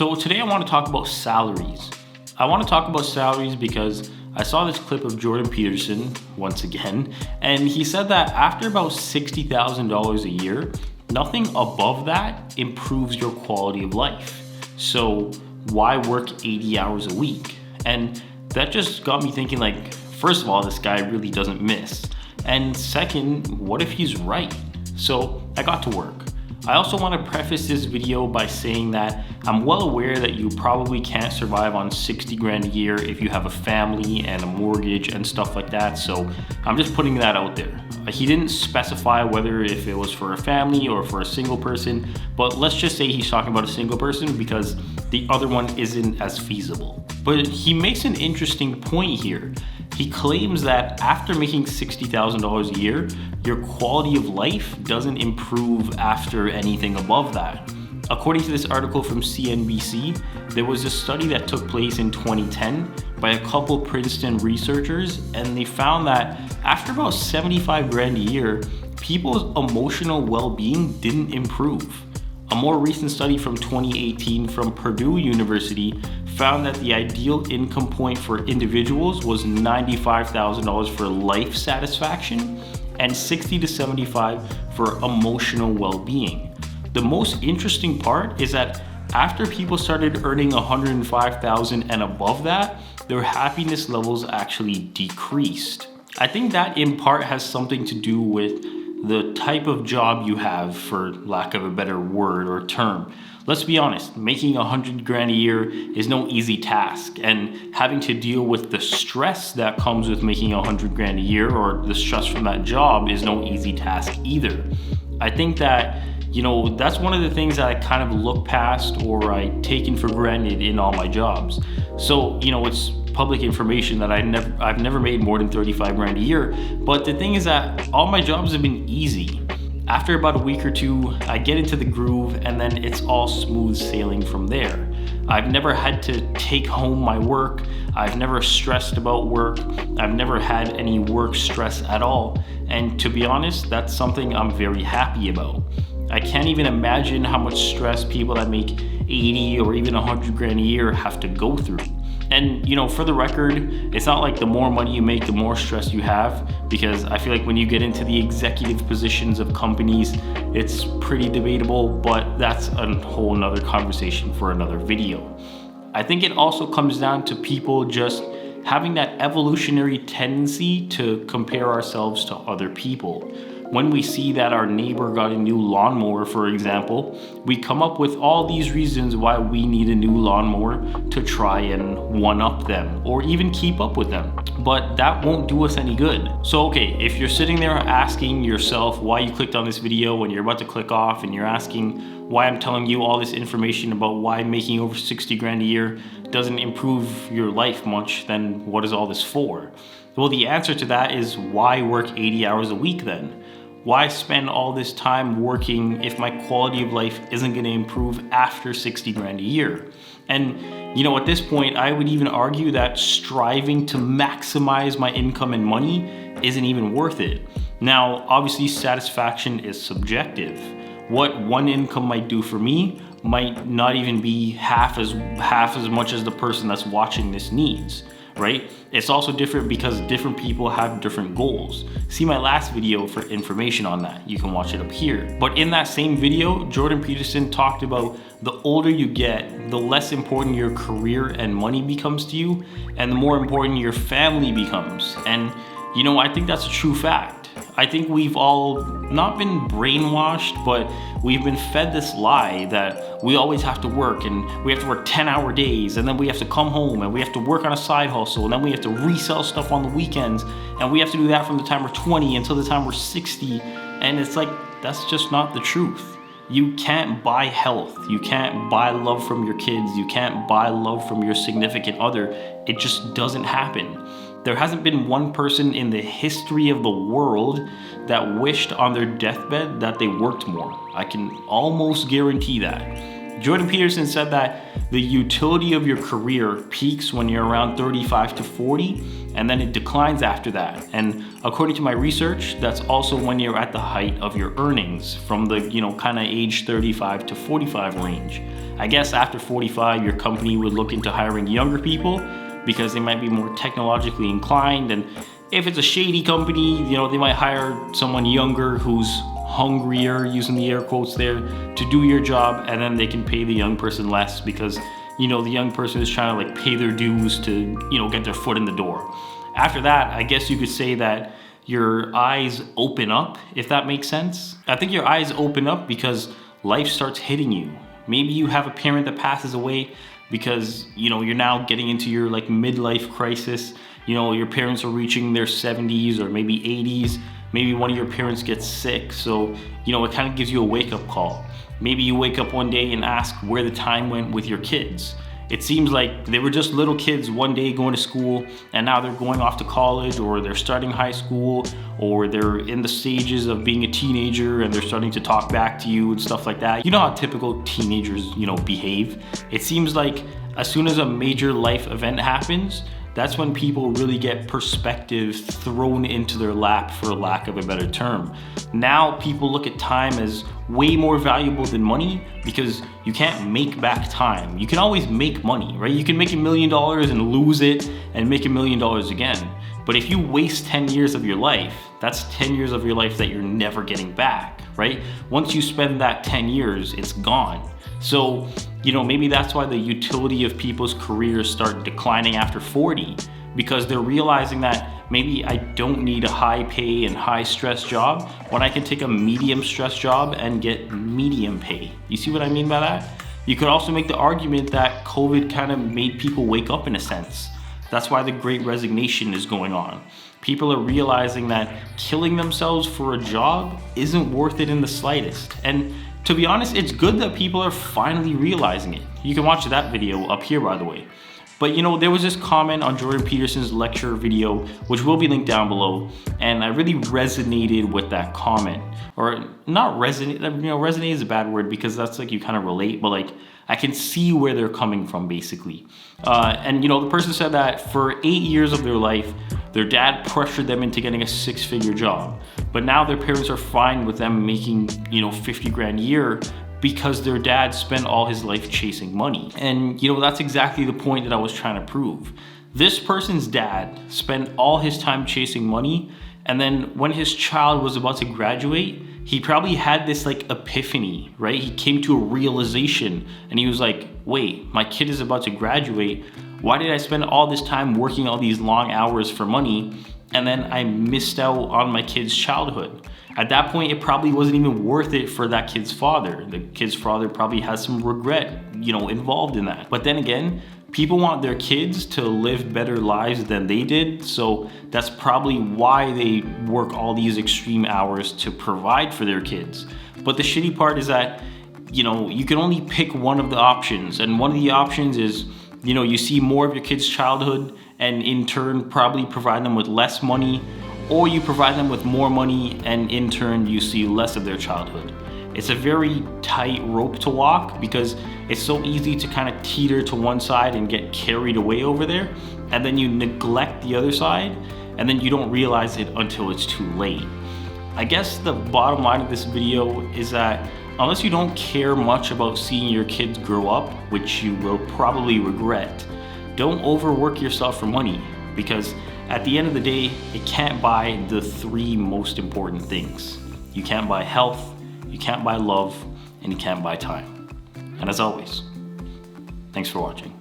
So today I want to talk about salaries. I want to talk about salaries because I saw this clip of Jordan Peterson once again, and he said that after about $60,000 a year, nothing above that improves your quality of life. So why work 80 hours a week? And that just got me thinking, like, first of all, this guy really doesn't miss. And second, what if he's right? So I got to work. I also want to preface this video by saying that I'm well aware that you probably can't survive on 60 grand a year if you have a family and a mortgage and stuff like that. So I'm just putting that out there. He didn't specify whether if it was for a family or for a single person, but let's just say he's talking about a single person because the other one isn't as feasible. But he makes an interesting point here. He claims that after making $60,000 a year, your quality of life doesn't improve after anything above that. According to this article from CNBC, there was a study that took place in 2010 by a couple Princeton researchers, and they found that after about 75 grand a year, people's emotional well-being didn't improve. A more recent study from 2018 from Purdue University found that the ideal income point for individuals was $95,000 for life satisfaction and $60 to $75,000 for emotional well-being. The most interesting part is that after people started earning $105,000 and above that, their happiness levels actually decreased. I think that in part has something to do with the type of job you have, for lack of a better word or term. Let's be honest, making 100 grand a year is no easy task, and having to deal with the stress that comes with making 100 grand a year or the stress from that job is no easy task either. I think that, that's one of the things that I kind of look past or I taken for granted in all my jobs. So, it's public information that I've never made more than 35 grand a year. But the thing is that all my jobs have been easy. After about a week or two, I get into the groove and then it's all smooth sailing from there. I've never had to take home my work. I've never stressed about work. I've never had any work stress at all. And to be honest, that's something I'm very happy about. I can't even imagine how much stress people that make 80 or even 100 grand a year have to go through. And for the record, it's not like the more money you make, the more stress you have, because I feel like when you get into the executive positions of companies, it's pretty debatable, but that's a whole nother conversation for another video. I think it also comes down to people just having that evolutionary tendency to compare ourselves to other people. When we see that our neighbor got a new lawnmower, for example, we come up with all these reasons why we need a new lawnmower to try and one-up them or even keep up with them. But that won't do us any good. So okay, if you're sitting there asking yourself why you clicked on this video when you're about to click off and you're asking why I'm telling you all this information about why making over 60 grand a year doesn't improve your life much, then what is all this for? Well, the answer to that is why work 80 hours a week then? Why spend all this time working if my quality of life isn't going to improve after 60 grand a year? And at this point, I would even argue that striving to maximize my income and money isn't even worth it. Now, obviously, satisfaction is subjective. What one income might do for me might not even be half as much as the person that's watching this needs. Right? It's also different because different people have different goals. See my last video for information on that. You can watch it up here. But in that same video, Jordan Peterson talked about the older you get, the less important your career and money becomes to you, and the more important your family becomes. And I think that's a true fact. I think we've all not been brainwashed, but we've been fed this lie that we always have to work, and we have to work 10-hour days, and then we have to come home and we have to work on a side hustle, and then we have to resell stuff on the weekends, and we have to do that from the time we're 20 until the time we're 60. And it's like, that's just not the truth. You can't buy health. You can't buy love from your kids. You can't buy love from your significant other. It just doesn't happen. There hasn't been one person in the history of the world that wished on their deathbed that they worked more. I can almost guarantee that. Jordan Peterson said that the utility of your career peaks when you're around 35 to 40, and then it declines after that. And according to my research, that's also when you're at the height of your earnings, from the, kind of age 35 to 45 range. I guess after 45, your company would look into hiring younger people because they might be more technologically inclined. And if it's a shady company, they might hire someone younger who's hungrier, using the air quotes there, to do your job, and then they can pay the young person less because the young person is trying to pay their dues to get their foot in the door. After that, I guess you could say that your eyes open up, if that makes sense. I think your eyes open up because life starts hitting you. Maybe you have a parent that passes away because you're now getting into your midlife crisis. Your parents are reaching their 70s or maybe 80s. Maybe one of your parents gets sick, so it kind of gives you a wake-up call. Maybe you wake up one day and ask where the time went with your kids. It seems like they were just little kids one day going to school, and now they're going off to college, or they're starting high school, or they're in the stages of being a teenager and they're starting to talk back to you and stuff like that. You know how typical teenagers, behave. It seems like as soon as a major life event happens, that's when people really get perspective thrown into their lap, for lack of a better term. Now people look at time as way more valuable than money because you can't make back time. You can always make money, right? You can make $1 million and lose it and make $1 million again. But if you waste 10 years of your life, that's 10 years of your life that you're never getting back, right? Once you spend that 10 years, it's gone. So, maybe that's why the utility of people's careers start declining after 40, because they're realizing that maybe I don't need a high pay and high stress job when I can take a medium stress job and get medium pay. You see what I mean by that? You could also make the argument that COVID kind of made people wake up in a sense. That's why the Great Resignation is going on. People are realizing that killing themselves for a job isn't worth it in the slightest. And to be honest, it's good that people are finally realizing it. You can watch that video up here, by the way. But there was this comment on Jordan Peterson's lecture video, which will be linked down below, and I really resonated with that comment. Or not resonate, resonate is a bad word because that's you kind of relate, but I can see where they're coming from, basically. And the person said that for 8 years of their life, their dad pressured them into getting a 6-figure job. But now their parents are fine with them making, 50 grand a year because their dad spent all his life chasing money. And, that's exactly the point that I was trying to prove. This person's dad spent all his time chasing money, and then when his child was about to graduate, he probably had this epiphany, right? He came to a realization and he was like, wait, my kid is about to graduate. Why did I spend all this time working all these long hours for money and then I missed out on my kid's childhood? At that point, it probably wasn't even worth it for that kid's father. The kid's father probably has some regret, involved in that. But then again, people want their kids to live better lives than they did, so that's probably why they work all these extreme hours to provide for their kids. But the shitty part is that, you can only pick one of the options, and one of the options is, you see more of your kid's childhood and in turn probably provide them with less money, or you provide them with more money and in turn you see less of their childhood. It's a very tight rope to walk because it's so easy to kind of teeter to one side and get carried away over there, and then you neglect the other side, and then you don't realize it until it's too late. I guess the bottom line of this video is that unless you don't care much about seeing your kids grow up, which you will probably regret, don't overwork yourself for money, because at the end of the day, it can't buy the 3 most important things. You can't buy health, you can't buy love, and you can't buy time. And as always, thanks for watching.